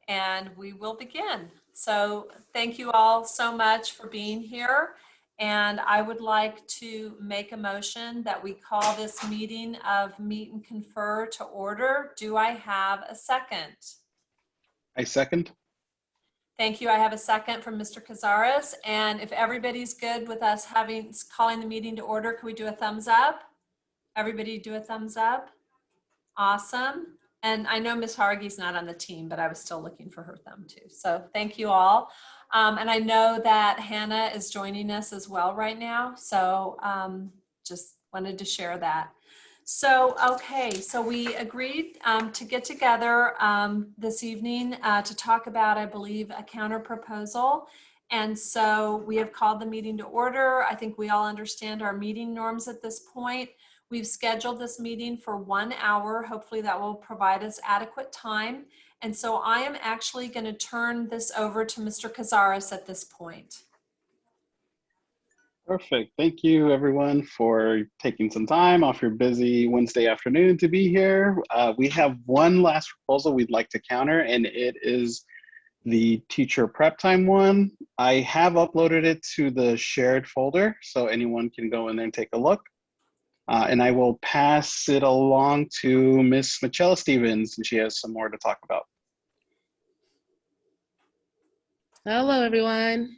and we will begin. So thank you all so much for being here. And I would like to make a motion that we call this meeting of Meet and Confer to order. Do I have a second? I second. Thank you. I have a second from Mr. Cazares. And if everybody's good with us calling the meeting to order, can we do a thumbs up? Everybody do a thumbs up. Awesome. And I know Ms. Hargey's not on the team, but I was still looking for her thumb too. So thank you all. And I know that Hannah is joining us as well right now. So just wanted to share that. So, okay, so we agreed to get together this evening to talk about, I believe, a counter proposal. And so we have called the meeting to order. I think we all understand our meeting norms at this point. We've scheduled this meeting for 1 hour. Hopefully that will provide us adequate time. And so I am actually going to turn this over to Mr. Cazares at this point. Perfect. Thank you, everyone, for taking some time off your busy Wednesday afternoon to be here. We have one last proposal we'd like to counter, and it is the teacher prep time one. I have uploaded it to the shared folder, so anyone can go in there and take a look. And I will pass it along to Miss Michelle Stevens, and she has some more to talk about. Hello, everyone.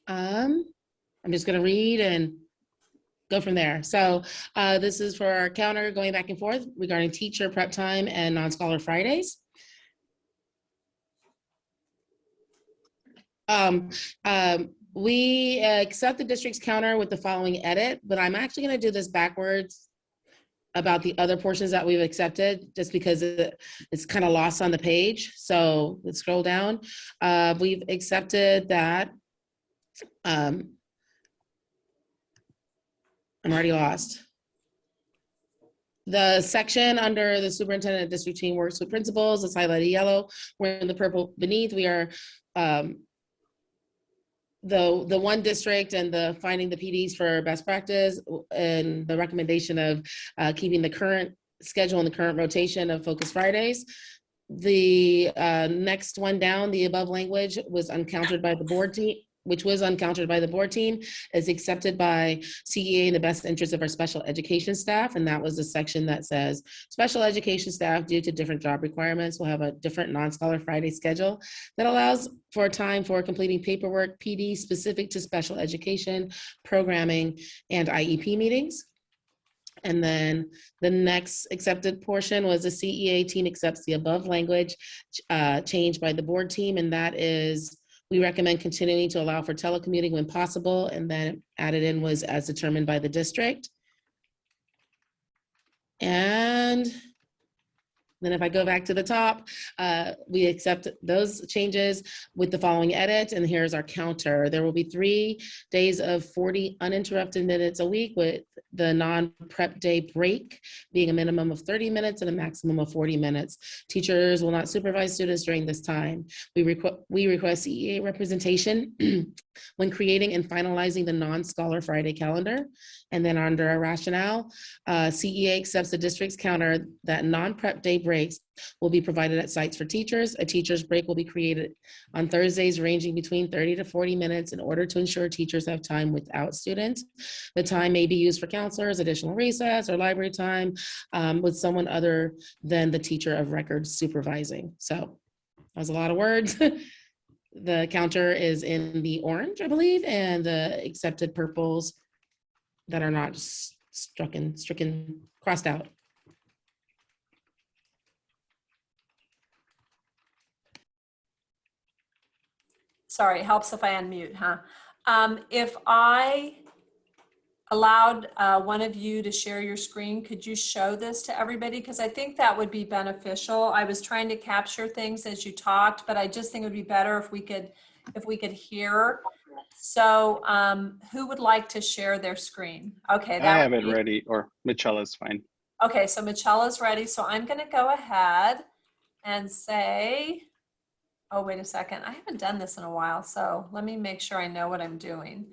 I'm just going to read and go from there. So this is for our counter going back and forth regarding teacher prep time and non-scholar Fridays. We accept the district's counter with the following edit, but I'm actually going to do this backwards about the other portions that we've accepted, just because it's kind of lost on the page. So let's scroll down. We've accepted that. I'm already lost. The section under the superintendent district team works with principals is highlighted yellow. We're in the purple beneath. We are the one district and the finding the PDs for best practice and the recommendation of keeping the current schedule and the current rotation of Focus Fridays. The next one down, the above language was uncountered by the board team, which was uncountered by the board team, is accepted by CEA in the best interest of our special education staff. And that was the section that says special education staff, due to different job requirements, will have a different non-scholar Friday schedule that allows for time for completing paperwork, PD specific to special education, programming, and IEP meetings. And then the next accepted portion was the CEA team accepts the above language changed by the board team, and that is, we recommend continuing to allow for telecommuting when possible, and then added in was as determined by the district. And then if I go back to the top, we accept those changes with the following edit, and here's our counter. There will be 3 days of 40 uninterrupted minutes a week, with the non-prep day break being a minimum of 30 minutes and a maximum of 40 minutes. Teachers will not supervise students during this time. We request CEA representation when creating and finalizing the non-scholar Friday calendar. And then under our rationale, CEA accepts the district's counter that non-prep day breaks will be provided at sites for teachers. A teacher's break will be created on Thursdays ranging between 30 to 40 minutes in order to ensure teachers have time without students. The time may be used for counselors, additional recess, or library time with someone other than the teacher of record supervising. So that was a lot of words. The counter is in the orange, I believe, and the accepted purples that are not stricken, crossed out. Sorry, it helps if I unmute, huh? If I allowed one of you to share your screen, could you show this to everybody? Because I think that would be beneficial. I was trying to capture things as you talked, but I just think it would be better if we could hear. So who would like to share their screen? Okay, I have it ready, or Michela's fine. Okay, so Michela's ready. So I'm going to go ahead and say, oh, wait a second. I haven't done this in a while, so let me make sure I know what I'm doing.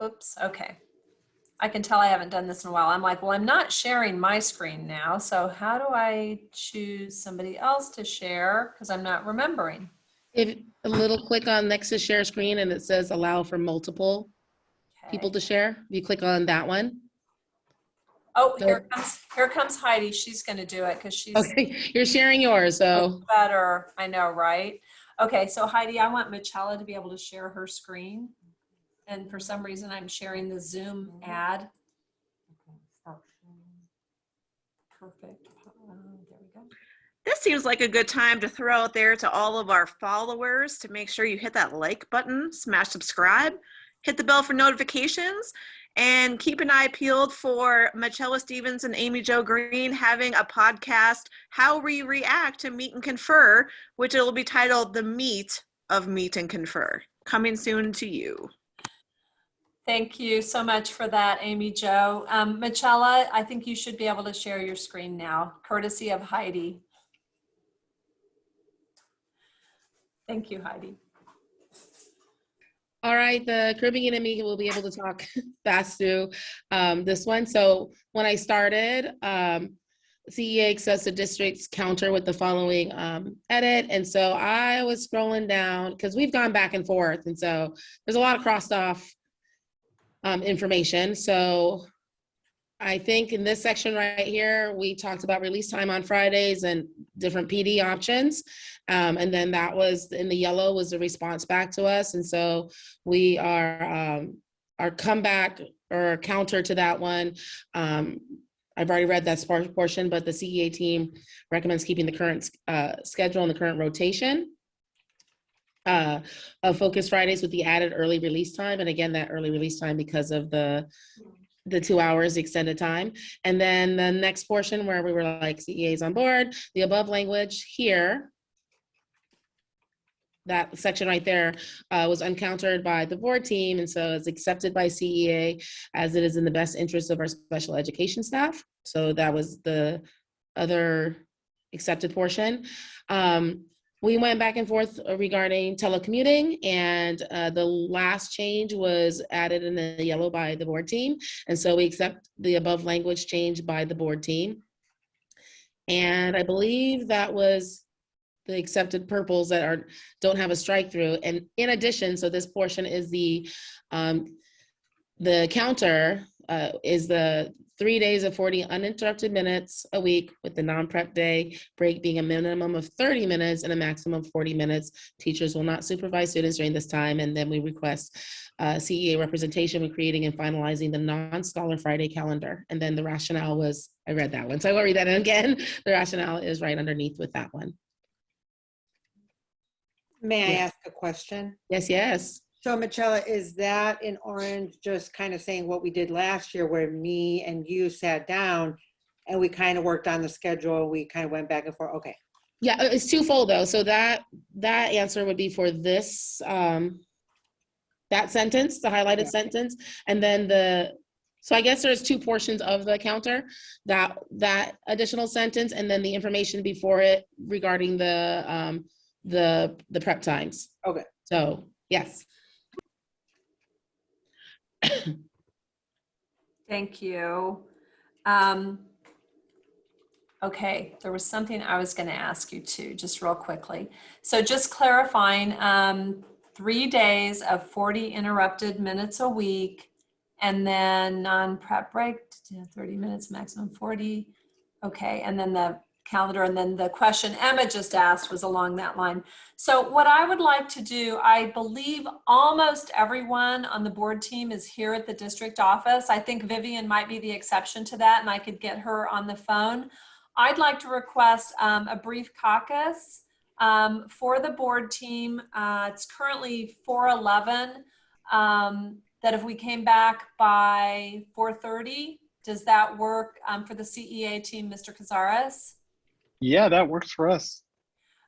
Oops, okay. I can tell I haven't done this in a while. I'm like, well, I'm not sharing my screen now. So how do I choose somebody else to share? Because I'm not remembering. If a little click on next to share screen and it says allow for multiple people Okay. to share, you click on that one. Oh, So- here comes Heidi. She's going to do it because she's Okay, you're sharing yours, so. better. I know, right? Okay, so Heidi, I want Michela to be able to share her screen. And for some reason, I'm sharing the Zoom ad. Perfect. There we go. This seems like a good time to throw out there to all of our followers to make sure you hit that like button, smash subscribe, hit the bell for notifications, and keep an eye peeled for Michela Stevens and Amy Jo Green having a podcast, How We React to Meet and Confer, which it will be titled The Meet of Meet and Confer. Coming soon to you. Thank you so much for that, Amy Jo. Michela, I think you should be able to share your screen now, courtesy of Heidi. Thank you, Heidi. All right, the Caribbean and me will be able to talk fast through this one. So when I started, CEA accepts the district's counter with the following edit. And so I was scrolling down because we've gone back and forth. And so there's a lot of crossed off information. So I think in this section right here, we talked about release time on Fridays and different PD options. And then that was in the yellow was the response back to us. And so we are our comeback or counter to that one. I've already read that portion, but the CEA team recommends keeping the current schedule and the current rotation of Focus Fridays with the added early release time. And again, that early release time because of the 2 hours extended time. And then the next portion where we were like CEAs on board, the above language here, that section right there was uncountered by the board team. And so it's accepted by CEA as it is in the best interest of our special education staff. So that was the other accepted portion. We went back and forth regarding telecommuting, and the last change was added in the yellow by the board team. And so we accept the above language change by the board team. And I believe that was the accepted purples that don't have a strike through. And in addition, so this portion is the counter is the 3 days of 40 uninterrupted minutes a week with the non-prep day break being a minimum of 30 minutes and a maximum of 40 minutes. Teachers will not supervise students during this time. And then we request CEA representation when creating and finalizing the non-scholar Friday calendar. And then the rationale was, I read that one, so I won't read that again. The rationale is right underneath with that one. May I Yeah. ask a question? Yes, yes. So Michela, is that in orange just kind of saying what we did last year where me and you sat down and we kind of worked on the schedule, we kind of went back and forth? Okay. Yeah, it's twofold though. So that answer would be for this, that sentence, the highlighted Yeah. sentence, and then so I guess there's two portions of the counter, that additional sentence, and then the information before it regarding the prep times. Okay. So yes. Thank you. Okay, there was something I was going to ask you too, just real quickly. So just clarifying, 3 days of 40 interrupted minutes a week, and then non-prep break, 30 minutes, maximum 40. Okay, and then the calendar, and then the question Emma just asked was along that line. So what I would like to do, I believe almost everyone on the board team is here at the district office. I think Vivian might be the exception to that, and I could get her on the phone. I'd like to request a brief caucus for the board team. It's currently 4:11. That if we came back by 4:30, does that work for the CEA team, Mr. Cazares? Yeah, that works for us.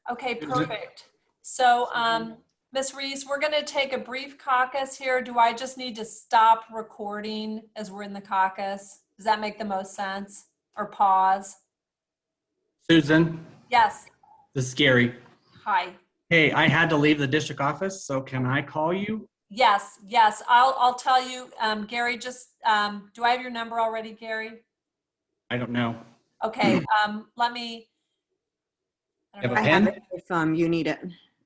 Okay, perfect. So, Ms. Reese, we're going to take a brief caucus here. Do I just need to stop recording as we're in the caucus? Does that make the most sense? Or pause? Susan, Yes. this is Gary. Hi. Hey, I had to leave the district office, so can I call you Yes, yes, I'll tell you, Gary, just, do I have your number already, Gary? I don't know. Okay, let me. I You don't have know a if- pen? If you need it.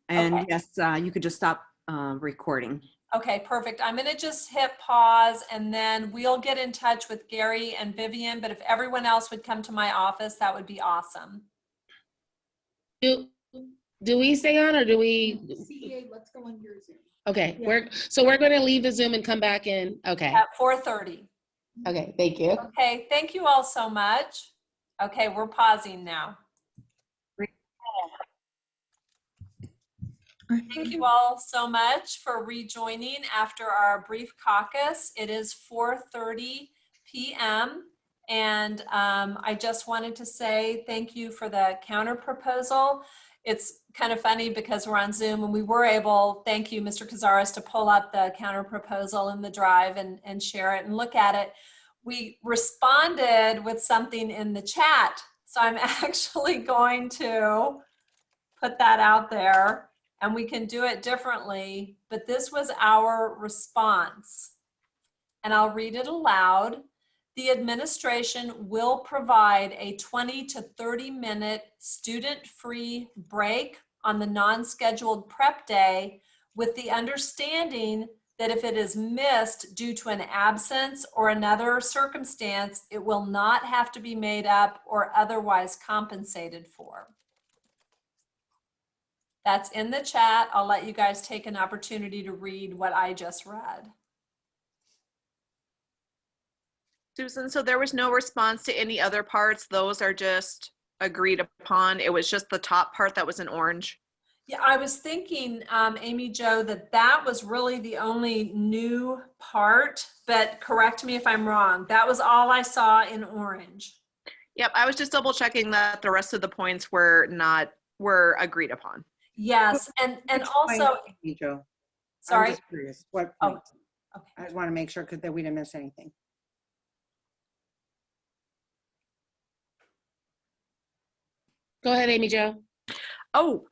And Okay. yes, you could just stop recording. Okay, perfect. I'm gonna just hit pause and then we'll get in touch with Gary and Vivian, but if everyone else would come to my office, that would be awesome. Do we stay on or do we? CEA, let's go on your Zoom. Okay, Yeah. we're going to leave the Zoom and come back in. Okay. At 4:30. Okay, thank you. Okay, thank you all so much. Okay, we're pausing now. Thank you all so much for rejoining after our brief caucus. It is 4:30 p.m. And I just wanted to say thank you for the counter proposal. It's kind of funny because we're on Zoom and we were able, thank you, Mr. Cazares, to pull up the counter proposal in the drive and share it and look at it. We responded with something in the chat. So I'm actually going to put that out there and we can do it differently, but this was our response. And I'll read it aloud. The administration will provide a 20 to 30-minute student-free break on the non-scheduled prep day with the understanding that if it is missed due to an absence or another circumstance, it will not have to be made up or otherwise compensated for. That's in the chat. I'll let you guys take an opportunity to read what I just read. Susan, so there was no response to any other parts. Those are just agreed upon. It was just the top part that was in orange. Yeah, I was thinking, Amy Jo, that was really the only new part, but correct me if I'm wrong. That was all I saw in orange. Yep, I was just double checking that the rest of the points were agreed upon. Yes, and Which also, point, Amy Jo? I'm sorry. just curious, what Oh, point? okay. I just want to make sure that we didn't miss anything. Go ahead, Amy Jo. Oh,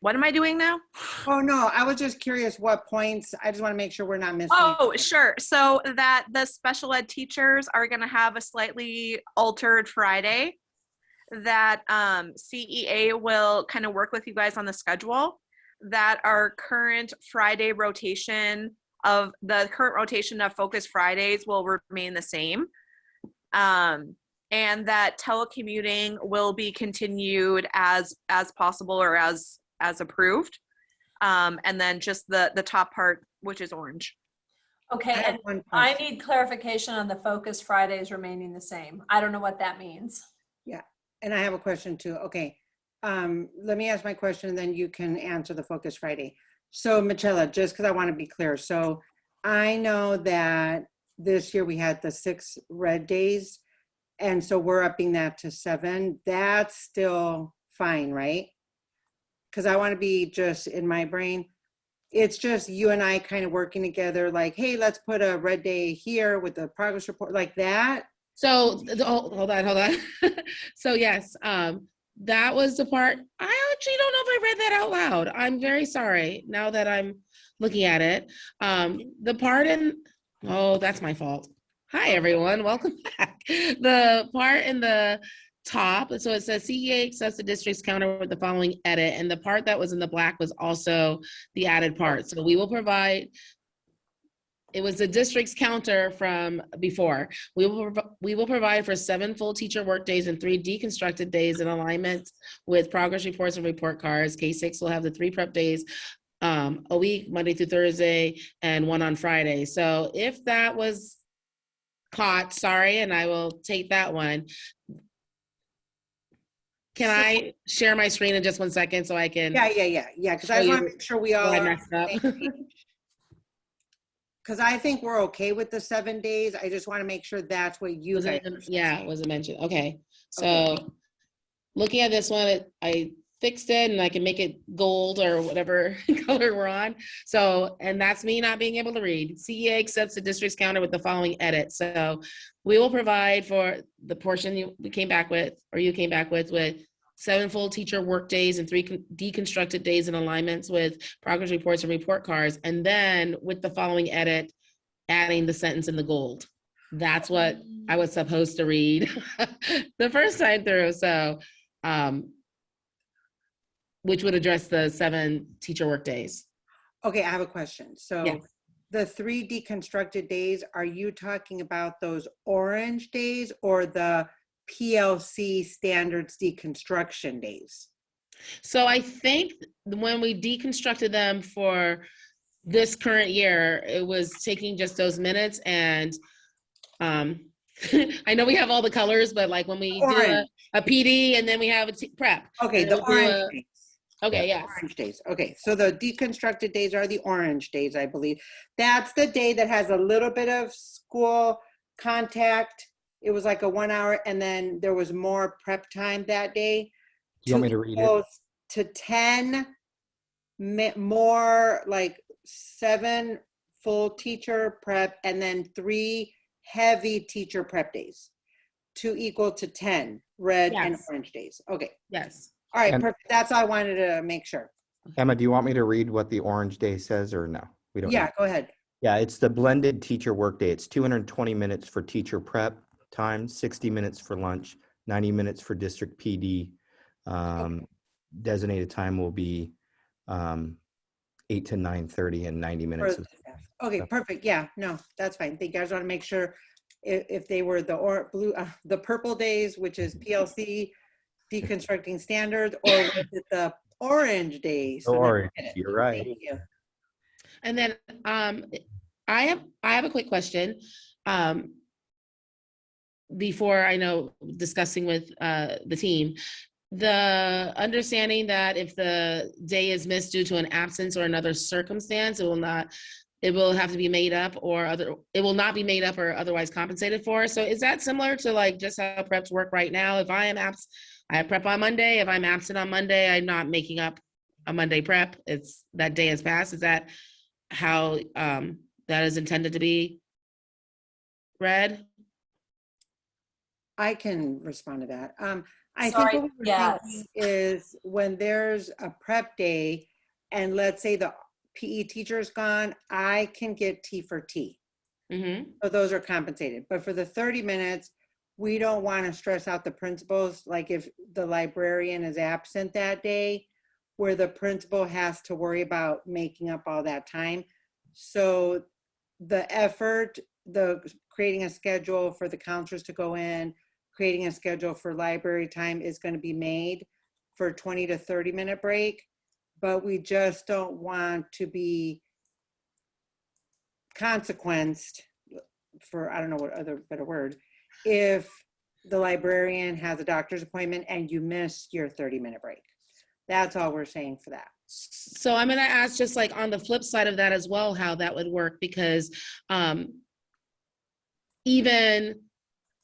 what am I doing now? Oh, no, I was just curious what points. I just want to make sure we're not missing. Oh, sure. So that the special ed teachers are going to have a slightly altered Friday, that CEA will kind of work with you guys on the schedule, that our current Friday rotation of Focus Fridays will remain the same. And that telecommuting will be continued as possible or as approved. And then just the top part, which is orange. Okay, I have and one I question. need clarification on the Focus Fridays remaining the same. I don't know what that means. And I have a question too. Okay. Let me ask my question and then you can answer the Focus Friday. So Michela, just because I want to be clear. So I know that this year we had the 6 red days. And so we're upping that to 7. That's still fine, right? Because I want to be just in my brain. It's just you and I kind of working together like, hey, let's put a red day here with the progress report like that. So, hold on. So yes, that was the part. I actually don't know if I read that out loud. I'm very sorry now that I'm looking at it. The part oh, that's my fault. Hi, everyone. Welcome back. The part in the top, so it says CEA accepts the district's counter with the following edit, and the part that was in the black was also the added part. So we will provide, it was the district's counter from before. We will provide for 7 full teacher work days and 3 deconstructed days in alignment with progress reports and report cards. K-6 will have the 3 prep days a week, Monday through Thursday, and 1 on Friday. So if that was caught, sorry, and I will take that one. Can I share my screen in just 1 second so I can? Yeah. Because I just want to make sure we all I are messed up. because I think we're okay with the 7 days. I just want to make sure that's what you Was guys it, are yeah, saying. was it mentioned? Okay, so Okay. looking at this one, I fixed it and I can make it gold or whatever color we're on. So, and that's me not being able to read. CEA accepts the district's counter with the following edit. So we will provide for the portion you came back with 7 7 full teacher work days and 3 deconstructed days in alignments with progress reports and report cards. And then with the following edit, adding the sentence in the gold. That's what I was supposed to read the first time through. So, which would address the 7 teacher work days. Okay, I have a question. So Yes. the 3 deconstructed days, are you talking about those orange days or the PLC standards deconstruction days? So I think when we deconstructed them for this current year, it was taking just those minutes and I know we have all the colors, but like when we do Orange. a PD and then we have a prep. Okay, and the then we'll do orange a- days. Okay, yes. Orange days. Okay, so the deconstructed days are the orange days, I believe. That's the day that has a little bit of school contact. It was like a 1 hour, and then there was more prep time that day. You want me to read it? Equals to 10 more, like 7 full teacher prep, and then 3 heavy teacher prep days to equal to 10 red and Yes. orange days. Okay. Yes. All right, And- perfect. That's all I wanted to make sure. Emma, do you want me to read what the orange day says or no? We don't. Yeah, need- go ahead. Yeah, it's the blended teacher workday. It's 220 minutes for teacher prep time, 60 minutes for lunch, 90 minutes for district PD. Designated time will be 8 to 9:30 and 90 minutes. For- Okay, perfect. Yeah, no, that's fine. Thank you. I just want to make sure if they were the blue, the purple days, which is PLC deconstructing standards, or was it the orange days? Orange, you're right. Thank you. And then I have a quick question. Before I know discussing with the team, the understanding that if the day is missed due to an absence or another circumstance, it will have to be made up it will not be made up or otherwise compensated for. So is that similar to like just how preps work right now? If I am I have prep on Monday. If I'm absent on Monday, I'm not making up a Monday prep. It's that day has passed. Is that how that is intended to be read? I can respond to that. I Sorry, think what we were yes. thinking is when there's a prep day and let's say the PE teacher's gone, I can get T for T. Mm-hmm. So those are compensated. But for the 30 minutes, we don't want to stress out the principals. Like if the librarian is absent that day, where the principal has to worry about making up all that time. So the effort, the creating a schedule for the counselors to go in, creating a schedule for library time is going to be made for 20 to 30 minute break. But we just don't want to be consequenced for, I don't know what other better word, if the librarian has a doctor's appointment and you miss your 30-minute break. That's all we're saying for that. So I'm going to ask just like on the flip side of that as well, how that would work, because even,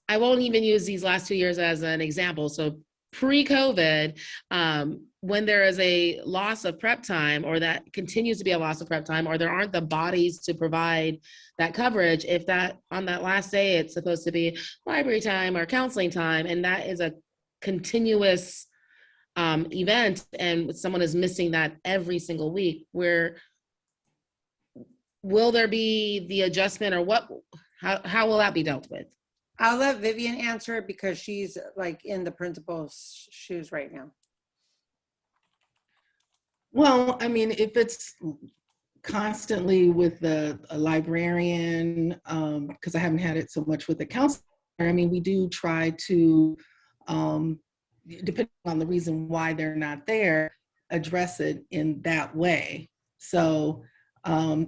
I won't even use these last 2 years as an example. So pre-COVID, when there is a loss of prep time or that continues to be a loss of prep time, or there aren't the bodies to provide that coverage, if that on that last day, it's supposed to be library time or counseling time, and that is a continuous event and someone is missing that every single week, where will there be the adjustment or how will that be dealt with? I'll let Vivian answer it because she's like in the principal's shoes right now. Well, I mean, if it's constantly with a librarian, because I haven't had it so much with the counselor, I mean, we do try to, depending on the reason why they're not there, address it in that way. So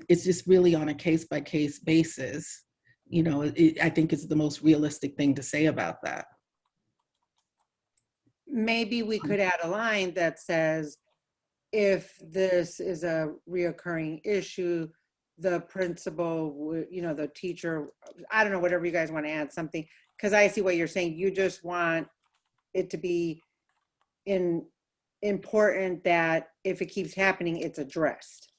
it's just really on a case-by-case basis. You know, I think it's the most realistic thing to say about that. Maybe we could add a line that says, if this is a reoccurring issue, the principal would, you know, the teacher, I don't know, whatever you guys want to add something, because I see what you're saying. You just want it to be important that if it keeps happening, it's addressed.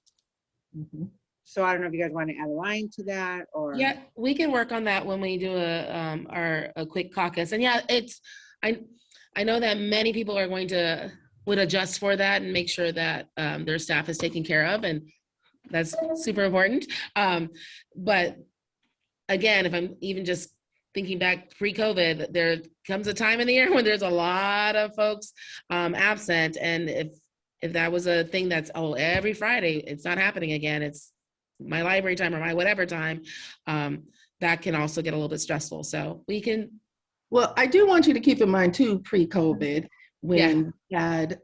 Mhm. So I don't know if you guys want to add a line to that or. Yeah, we can work on that when we do a quick caucus. And yeah, I know that many people are going to, would adjust for that and make sure that their staff is taken care of, and that's super important. But again, if I'm even just thinking back pre-COVID, there comes a time in the year when there's a lot of folks absent. And if that was a thing that's, oh, every Friday, it's not happening again, it's my library time or my whatever time, that can also get a little bit stressful. So we can. Well, I do want you to keep in mind too, pre-COVID, when Yeah. we had,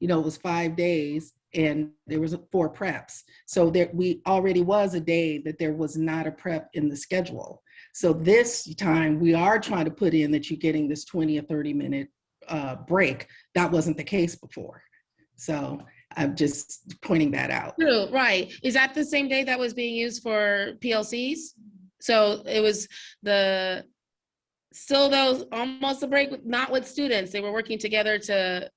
it was 5 days and there was 4 preps. So there, we already was a day that there was not a prep in the schedule. So this time we are trying to put in that you're getting this 20 or 30 minute break. That wasn't the case before. So I'm just pointing that out. True, right. Is that the same day that was being used for PLCs? So it was still those almost a break, not with students. They were working together to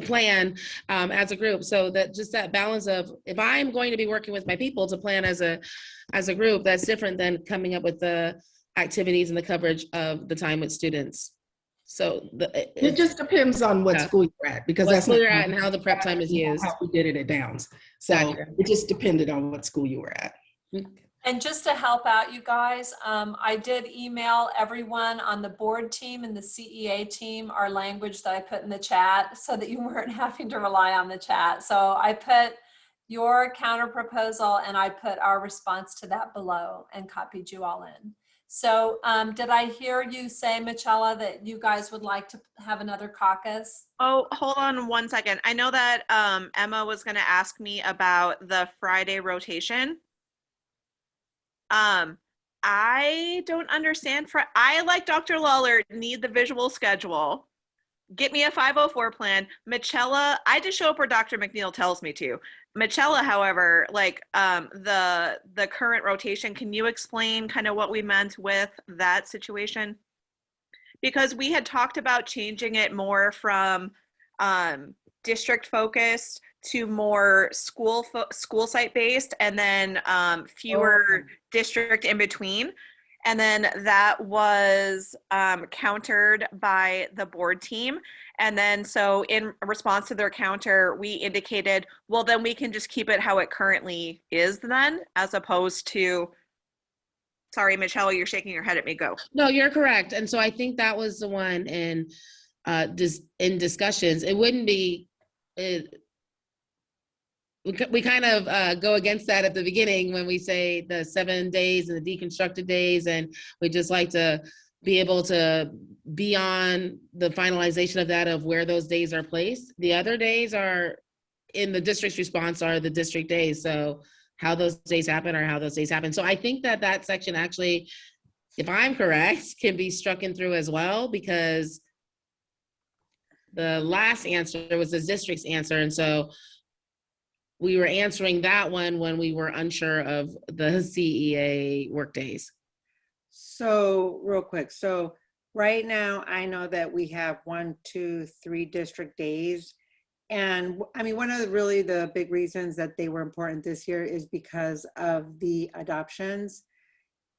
plan as a group. So that just that balance of, if I'm going to be working with my people to plan as a group, that's different than coming up with the activities and the coverage of the time with students. So It just depends on what Yeah. school you're at, because what that's school not you're at and how the prep time is used. how we did it at Downs. So Gotcha. it just depended on what school you were at. And just to help out you guys, I did email everyone on the board team and the CEA team our language that I put in the chat so that you weren't having to rely on the chat. So I put your counter proposal and I put our response to that below and copied you all in. So did I hear you say, Michela, that you guys would like to have another caucus? Oh, hold on one second. I know that Emma was going to ask me about the Friday rotation. I don't understand. I, like Dr. Lawler, need the visual schedule. Get me a 504 plan. Michela, I just show up where Dr. McNeil tells me to. Michela, however, like the current rotation, can you explain kind of what we meant with that situation? Because we had talked about changing it more from district focused to more school site based, and then fewer district in between. And then that was countered by the board team. And then so in response to their counter, we indicated, well, then we can just keep it how it currently is then, as opposed to, sorry, Michelle, you're shaking your head at me, go. No, you're correct. And so I think that was the one in discussions. It wouldn't be, we kind of go against that at the beginning when we say the 7 days and the deconstructed days, and we just like to be able to be on the finalization of that, of where those days are placed. The other days are in the district's response are the district days. So how those days happen are how those days happen. So I think that that section actually, if I'm correct, can be struck in through as well, because the last answer was the district's answer. And so we were answering that one when we were unsure of the CEA workdays. So real quick, so right now I know that we have 1, 2, 3 district days. And I mean, one of the big reasons that they were important this year is because of the adoptions.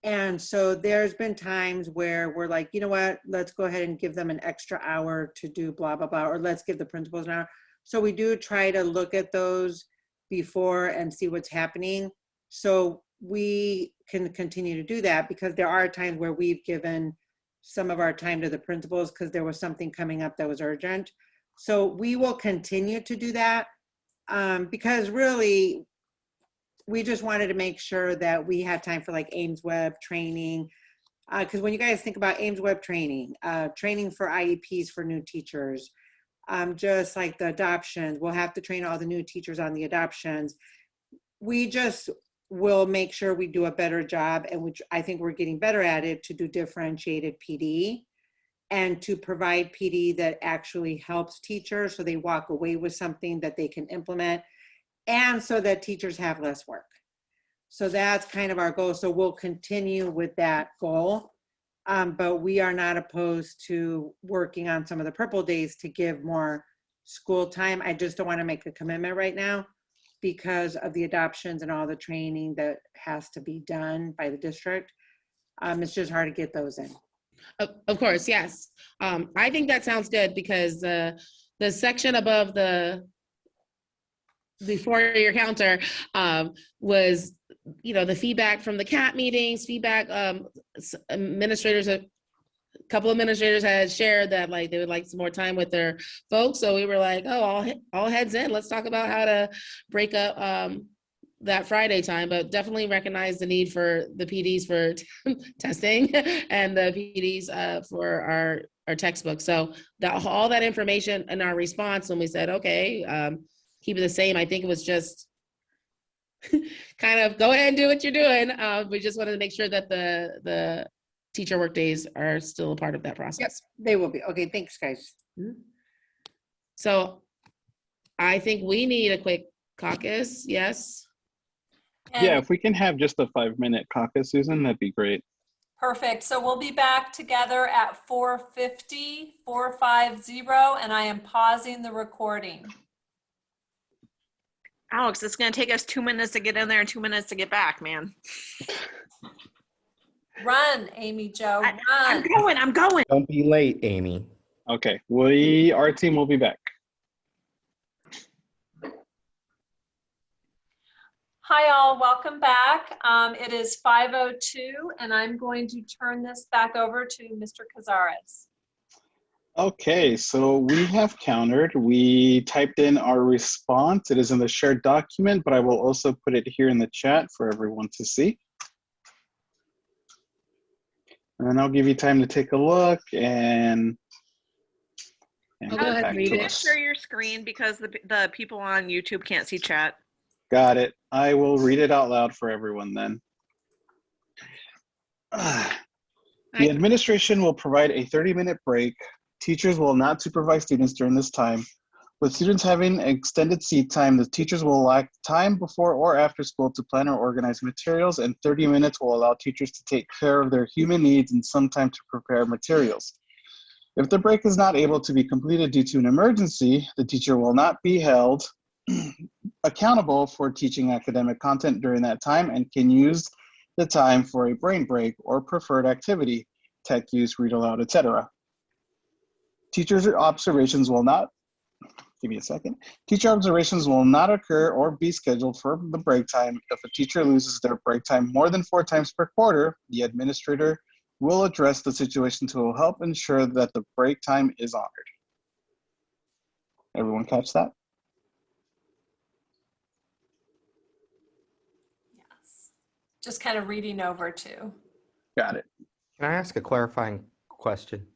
And so there's been times where we're like, you know what, let's go ahead and give them an extra hour to do blah, blah, blah, or let's give the principals an hour. So we do try to look at those before and see what's happening. So we can continue to do that, because there are times where we've given some of our time to the principals because there was something coming up that was urgent. So we will continue to do that because really we just wanted to make sure that we had time for like Ames Web training. Because when you guys think about Ames Web training, training for IEPs for new teachers, just like the adoptions, we'll have to train all the new teachers on the adoptions. We just will make sure we do a better job, and which I think we're getting better at it, to do differentiated PD and to provide PD that actually helps teachers so they walk away with something that they can implement, and so that teachers have less work. So that's kind of our goal. So we'll continue with that goal. But we are not opposed to working on some of the purple days to give more school time. I just don't want to make a commitment right now because of the adoptions and all the training that has to be done by the district. It's just hard to get those in. Of course, yes. I think that sounds good because the section above before your counter was, the feedback from the CAT meetings, feedback, administrators, a couple of administrators had shared that like they would like some more time with their folks. So we were like, oh, all heads in. Let's talk about how to break up that Friday time, but definitely recognize the need for the PDs for testing and the PDs for our textbook. So all that information in our response when we said, okay, keep it the same. I think it was just kind of go ahead and do what you're doing. We just wanted to make sure that the teacher work days are still a part of that process. They will be. Okay, thanks, guys. So I think we need a quick caucus. Yes. Yeah, And if we can have just a 5-minute caucus, Susan, that'd be great. perfect. So we'll be back together at 4:50, and I am pausing the recording. Alex, it's going to take us 2 minutes to get in there and 2 minutes to get back, man. Run, Amy Jo, run. I'm going. Don't be late, Amy. Okay, our team will be back. Hi all, welcome back. It is 5:02 and I'm going to turn this back over to Mr. Cazares. Okay, so we have countered. We typed in our response. It is in the shared document, but I will also put it here in the chat for everyone to see. And then I'll give you time to take a look and I'll go ahead and read Can it. you share your screen because the people on YouTube can't see chat? Got it. I will read it out loud for everyone then. The administration will provide a 30-minute break. Teachers will not supervise students during this time. With students having extended seat time, the teachers will lack time before or after school to plan or organize materials, and 30 minutes will allow teachers to take care of their human needs and some time to prepare materials. If the break is not able to be completed due to an emergency, the teacher will not be held accountable for teaching academic content during that time and can use the time for a brain break or preferred activity, tech use, read aloud, etc. Teachers' observations will not, give me a second. Teacher observations will not occur or be scheduled for the break time. If a teacher loses their break time more than 4 times per quarter, the administrator will address the situation to help ensure that the break time is honored. Everyone catch that? Yes. Just kind of reading over too. Got it. Can I ask a clarifying question?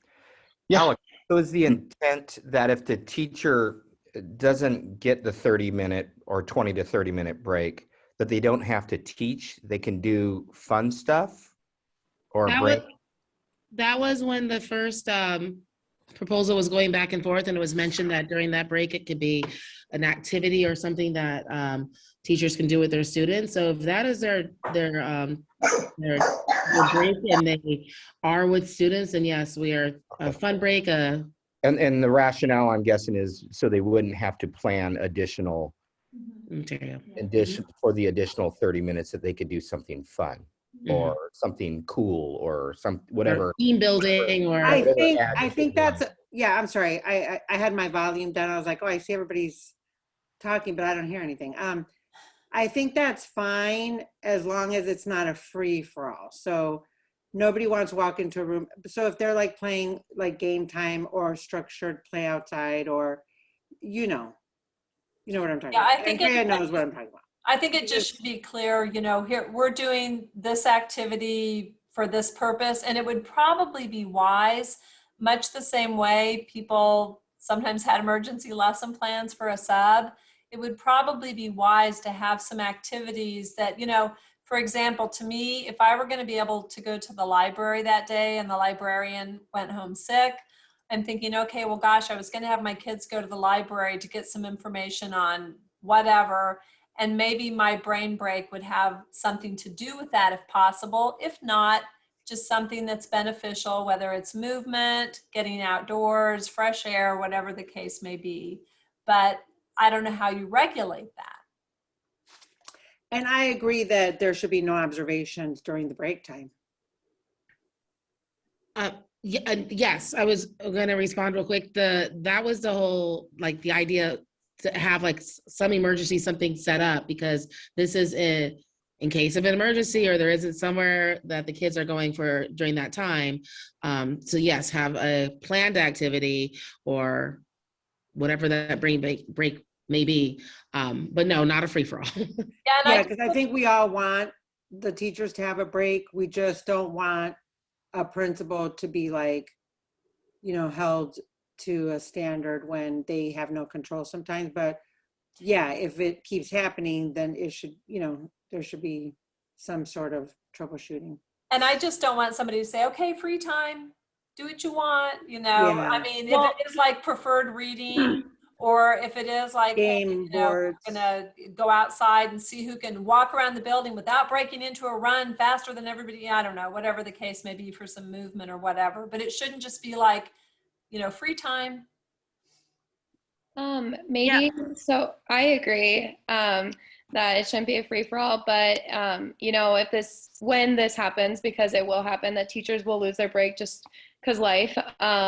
Yeah. Alex, so is the intent that if the teacher doesn't get the 30-minute or 20 to 30-minute break, that they don't have to teach, they can do fun stuff or a break? That was when the first proposal was going back and forth, and it was mentioned that during that break, it could be an activity or something that teachers can do with their students. So if that is their break and they are with students, then yes, we are a fun break. And the rationale, I'm guessing, is so they wouldn't have to plan additional material for the additional 30 minutes, that they could do something fun or something cool or whatever. Or team building or I think that's, yeah, I'm sorry. I had my volume down. I was like, oh, I see everybody's talking, but I don't hear anything. I think that's fine as long as it's not a free for all. So nobody wants to walk into a room. So if they're like playing like game time or structured play outside, or, you know what I'm talking about. I think Andrea knows what I'm talking about. I think it just should be clear, here we're doing this activity for this purpose, and it would probably be wise, much the same way people sometimes had emergency lesson plans for a sub. It would probably be wise to have some activities that, for example, to me, if I were going to be able to go to the library that day and the librarian went home sick, I'm thinking, okay, well, gosh, I was going to have my kids go to the library to get some information on whatever. And maybe my brain break would have something to do with that if possible. If not, just something that's beneficial, whether it's movement, getting outdoors, fresh air, whatever the case may be. But I don't know how you regulate that. And I agree that there should be no observations during the break time. Yeah, yes, I was gonna respond real quick. That was the whole, like, the idea to have like some emergency, something set up, because this is in case of an emergency or there isn't somewhere that the kids are going for during that time. So yes, have a planned activity or whatever that break may be. But no, not a free for all. Yeah, and Yeah, because I think we all want the teachers to have a break. We just don't want a principal to be like, held to a standard when they have no control sometimes. But yeah, if it keeps happening, then it should, there should be some sort of troubleshooting. And I just don't want somebody to say, okay, free time, do what you want, Yeah. I mean, if it is like preferred reading, or if it is like, hey, Game we're boards. gonna go outside and see who can walk around the building without breaking into a run faster than everybody, I don't know, whatever the case may be for some movement or whatever, but it shouldn't just be like, free time. Maybe, so I agree, that it shouldn't be a free-for-all, but, when this happens, because it will happen, that teachers will lose their break just because life,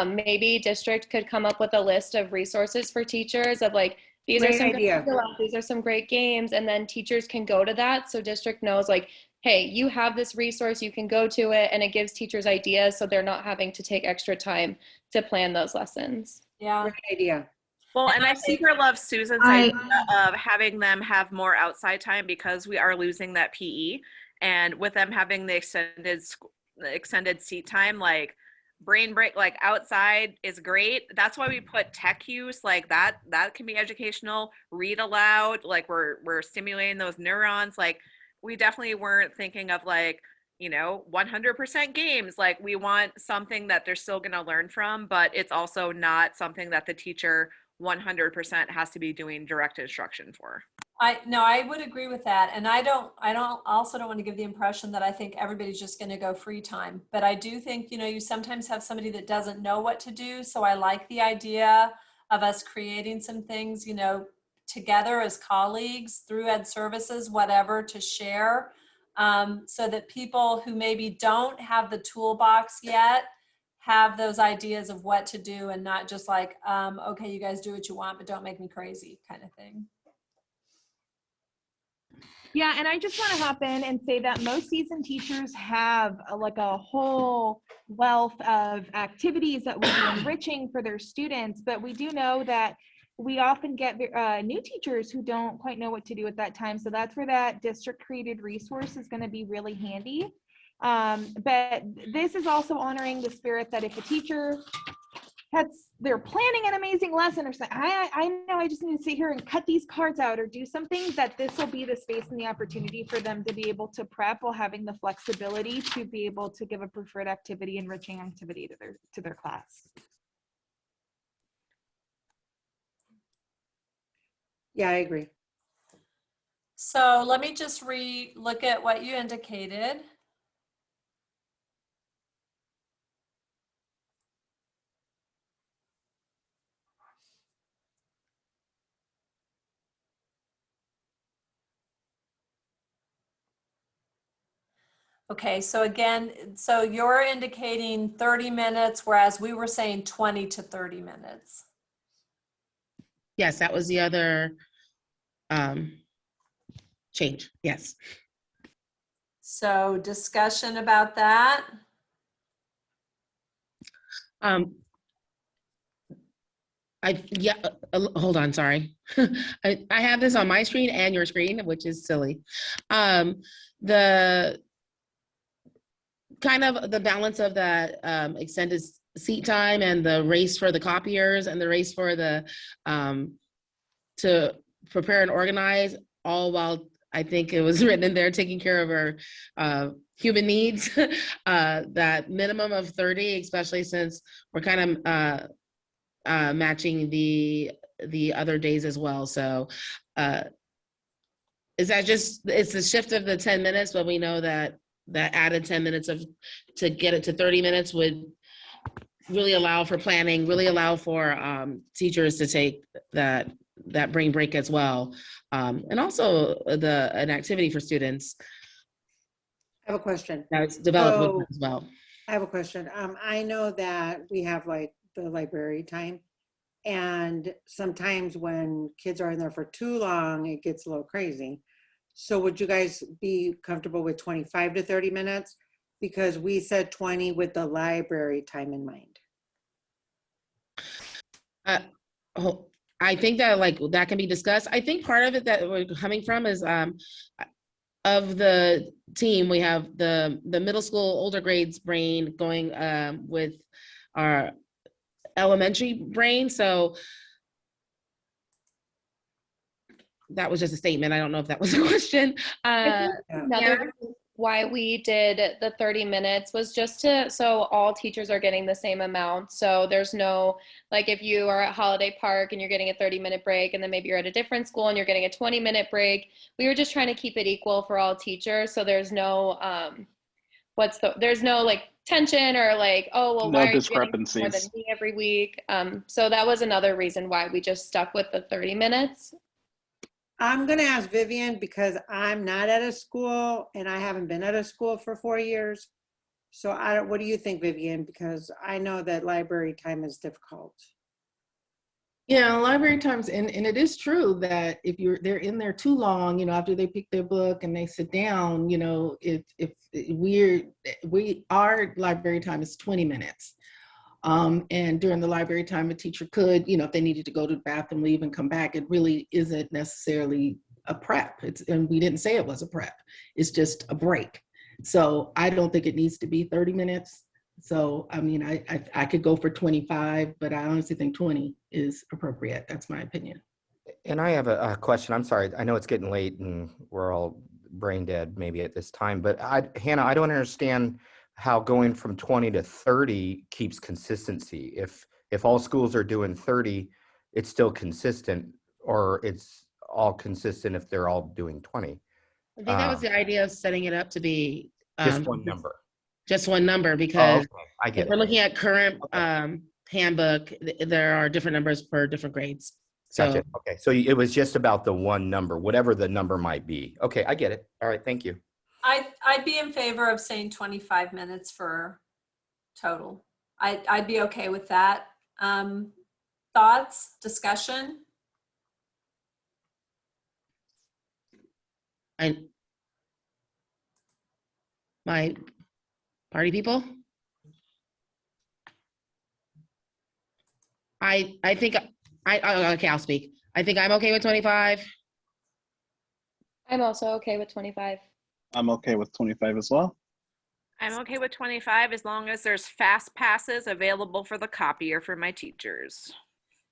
maybe district could come up with a list of resources for teachers of like, these are Great some idea. these are some great games, and then teachers can go to that, so district knows like, hey, you have this resource, you can go to it, and it gives teachers ideas, so they're not having to take extra time to plan those lessons. Yeah. Great idea. Well, and I super love Susan's idea of having them have more outside time because we are losing that PE, and with them having the extended seat time, like brain break, like outside is great. That's why we put tech use, like that can be educational. Read aloud, like we're stimulating those neurons. Like we definitely weren't thinking of like 100% games. Like we want something that they're still going to learn from, but it's also not something that the teacher 100% has to be doing direct instruction for. I would agree with that. And I don't want to give the impression that I think everybody's just going to go free time, but I do think, you sometimes have somebody that doesn't know what to do. So I like the idea of us creating some things, together as colleagues through Ed Services, whatever, to share, so that people who maybe don't have the toolbox yet have those ideas of what to do, and not just like, okay, you guys do what you want, but don't make me crazy kind of thing. Yeah, and I just want to hop in and say that most seasoned teachers have like a whole wealth of activities that will be enriching for their students, but we do know that we often get new teachers who don't quite know what to do at that time. So that's where that district created resource is going to be really handy. But this is also honoring the spirit that if a teacher they're planning an amazing lesson or something, I know I just need to sit here and cut these cards out or do something, that this will be the space and the opportunity for them to be able to prep while having the flexibility to be able to give a preferred activity, enriching activity to their class. Yeah, I agree. So let me just look at what you indicated. Okay, so again, so you're indicating 30 minutes, whereas we were saying 20 to 30 minutes. Yes, that was the other change. Yes. So discussion about that. Hold on, sorry. I have this on my screen and your screen, which is silly. The kind of the balance of that extended seat time and the race for the copiers and the race for the to prepare and organize, all while I think it was written in there, taking care of our human needs, that minimum of 30, especially since we're kind of matching the other days as well. So is that just, it's the shift of the 10 minutes, but we know that that added 10 minutes to get it to 30 minutes would really allow for planning, really allow for teachers to take that brain break as well. And also an activity for students. I have a question. That's developed with them as well. I have a question. I know that we have like the library time, and sometimes when kids are in there for too long, it gets a little crazy. So would you guys be comfortable with 25 to 30 minutes? Because we said 20 with the library time in mind. Oh, I think that like that can be discussed. I think part of it that we're coming from is of the team, we have the middle school older grades brain going with our elementary brain. So that was just a statement. I don't know if that was a question. Another reason why we did the 30 minutes was just so all teachers are getting the same amount. So there's no, like if you are at Holiday Park and you're getting a 30-minute break, and then maybe you're at a different school and you're getting a 20-minute break, we were just trying to keep it equal for all teachers. So there's no, there's no like tension or like, oh, well, No why are you getting more than discrepancies. me every week? So that was another reason why we just stuck with the 30 minutes. I'm gonna ask Vivian because I'm not at a school and I haven't been at a school for 4 years. So what do you think, Vivian? Because I know that library time is difficult. Yeah, library times, and it is true that if they're in there too long, you know, after they pick their book and they sit down, you know, if our library time is 20 minutes. And during the library time, a teacher could, you know, if they needed to go to the bathroom, leave and come back, it really isn't necessarily a prep. And we didn't say it was a prep. It's just a break. So I don't think it needs to be 30 minutes. So, I mean, I could go for 25, but I honestly think 20 is appropriate. That's my opinion. And I have a question. I'm sorry. I know it's getting late and we're all brain dead maybe at this time, but Hannah, I don't understand how going from 20 to 30 keeps consistency. If all schools are doing 30, it's still consistent, or it's all consistent if they're all doing 20. I think that was the idea of setting it up to be Just one number. Just one number, Oh, because okay. I get if we're it. looking at current handbook, there are different numbers per different grades. So Gotcha. Okay. So it was just about the one number, whatever the number might be. Okay. I get it. All right. Thank you. I'd be in favor of saying 25 minutes for total. I'd be okay with that. Thoughts, discussion? my party people, I think okay, I'll speak. I think I'm okay with 25. I'm also okay with 25. I'm okay with 25 as well. I'm okay with 25 as long as there's fast passes available for the copier for my teachers.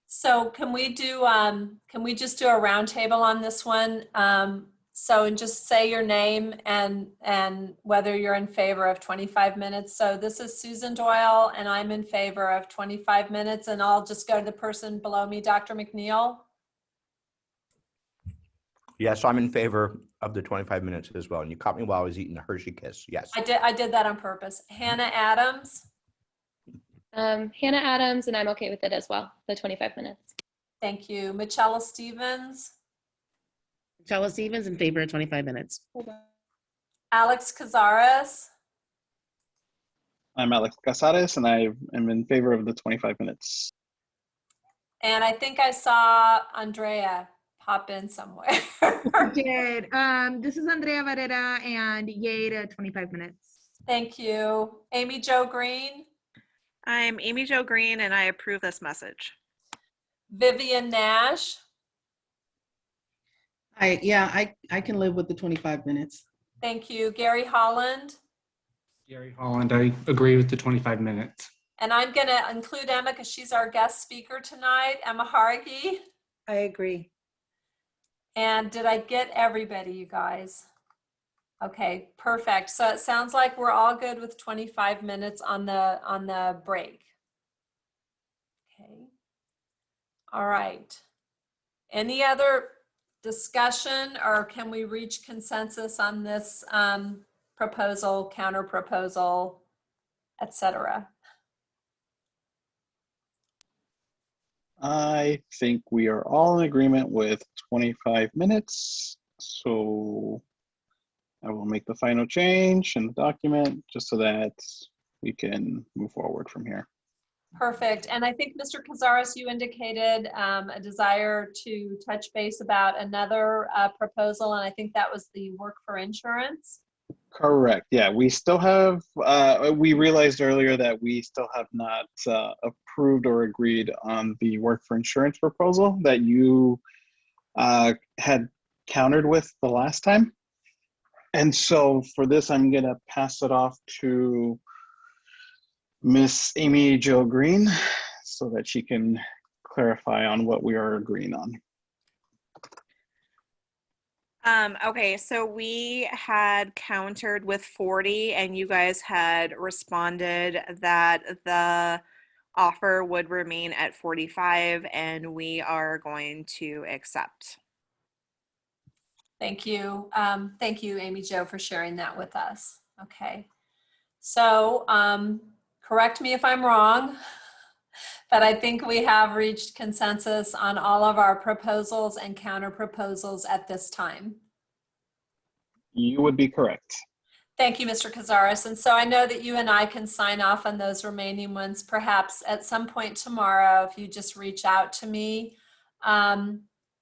So can we just do a roundtable on this one? And just say your name and whether you're in favor of 25 minutes. So this is Susan Doyle, and I'm in favor of 25 minutes, and I'll just go to the person below me, Dr. McNeil. Yes, I'm in favor of the 25 minutes as well. And you caught me while I was eating a Hershey Kiss. Yes. I did that on purpose. Hannah Adams. Hannah Adams, and I'm okay with it as well, the 25 minutes. Thank you. Michelle Stevens. Michelle Stevens in favor of 25 minutes. Alex Cazares. I'm Alex Casares, and I am in favor of the 25 minutes. And I think I saw Andrea pop in somewhere. I did. This is Andrea Varela, and yay to 25 minutes. Thank you. Amy Jo Green. I'm Amy Jo Green, and I approve this message. Vivian Nash. I can live with the 25 minutes. Thank you. Gary Holland. Gary Holland, I agree with the 25 minutes. And I'm going to include Emma because she's our guest speaker tonight, Emma Hargy. I agree. And did I get everybody, you guys? Okay, perfect. So it sounds like we're all good with 25 minutes on the break. Okay. All right. Any other discussion, or can we reach consensus on this proposal, counter proposal, etc.? I think we are all in agreement with 25 minutes. So I will make the final change in the document just so that we can move forward from here. Perfect. And I think, Mr. Cazares, you indicated a desire to touch base about another proposal, and I think that was the work for insurance. Correct. Yeah, we still have, we realized earlier that we still have not approved or agreed on the work for insurance proposal that you had countered with the last time. And so for this, I'm going to pass it off to Miss Amy Jo Green so that she can clarify on what we are agreeing on. Okay, so we had countered with 40 and you guys had responded that the offer would remain at 45 and we are going to accept. Thank you. Thank you, Amy Jo, for sharing that with us. Okay. So correct me if I'm wrong, but I think we have reached consensus on all of our proposals and counter proposals at this time. You would be correct. Thank you, Mr. Cazares. And so I know that you and I can sign off on those remaining ones perhaps at some point tomorrow if you just reach out to me.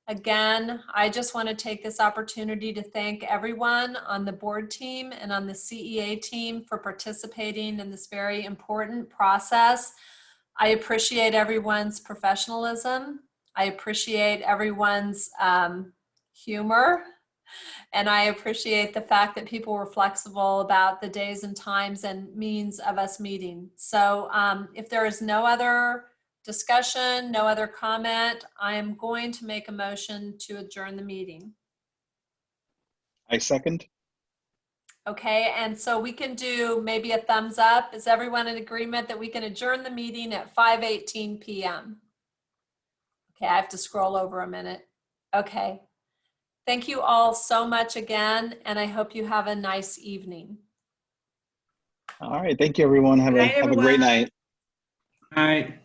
Again, I just want to take this opportunity to thank everyone on the board team and on the CEA team for participating in this very important process. I appreciate everyone's professionalism. I appreciate everyone's humor. And I appreciate the fact that people were flexible about the days and times and means of us meeting. So if there is no other discussion, no other comment, I am going to make a motion to adjourn the meeting. I second. Okay, and so we can do maybe a thumbs up. Is everyone in agreement that we can adjourn the meeting at 5:18 p.m.? Okay, I have to scroll over a minute. Okay. Thank you all so much again, and I hope you have a nice evening. All right. Thank you, everyone. Have Good night, a great everyone. night. All right.